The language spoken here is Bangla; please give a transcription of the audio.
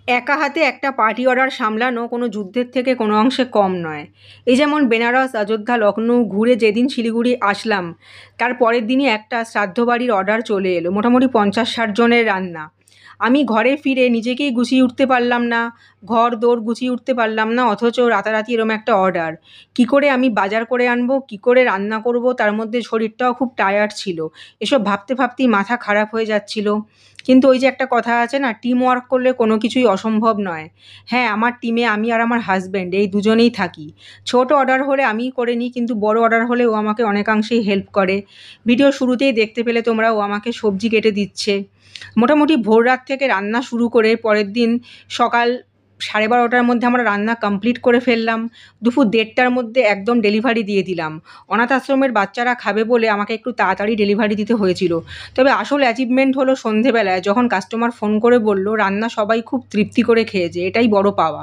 একা হাতে একটা পার্টি অর্ডার সামলানো কোনো যুদ্ধের থেকে কোনো অংশে কম নয়। এই যেমন বেনারস, অযোধ্যা, লখনৌ ঘুরে যেদিন শিলিগুড়ি আসলাম, তার পরের দিনই একটা শ্রাদ্ধ বাড়ির অর্ডার চলে এলো, মোটামুটি 50-60 জনের রান্না। আমি ঘরে ফিরে নিজেকেই গুছিয়ে উঠতে পারলাম না, ঘর দোর গুছিয়ে উঠতে পারলাম না, অথচ রাতারাতি এরম একটা অর্ডার। কি করে আমি বাজার করে আনবো, কি করে রান্না করব, তার মধ্যে শরীরটাও খুব টায়ার্ড ছিল। এসব ভাবতে ভাবতেই মাথা খারাপ হয়ে যাচ্ছিল। কিন্তু ওই যে একটা কথা আছে না, টিম ওয়ার্ক করলে কোনো কিছুই অসম্ভব নয়। হ্যাঁ, আমার টিমে আমি আর আমার হাজব্যান্ড এই দুজনেই থাকি। ছোট অর্ডার হলে আমিই করে নিই, কিন্তু বড় অর্ডার হলে ও আমাকে অনেকাংশেই হেল্প করে। ভিডিও শুরুতেই দেখতে পেলে তোমরা, ও আমাকে সবজি কেটে দিচ্ছে। মোটামুটি ভোর রাত থেকে রান্না শুরু করে পরের দিন সকাল 12:30টার মধ্যে আমরা রান্না কমপ্লিট করে ফেললাম। দুপুর 1:30টার মধ্যে একদম ডেলিভারি দিয়ে দিলাম। অনাথ আশ্রমের বাচ্চারা খাবে বলে আমাকে একটু তাড়াতাড়ি ডেলিভারি দিতে হয়েছিল। তবে আসল অ্যাচিভমেন্ট হলো সন্ধেবেলায় যখন কাস্টমার ফোন করে বলল রান্না সবাই খুব তৃপ্তি করে খেয়েছে, এটাই বড় পাওয়া।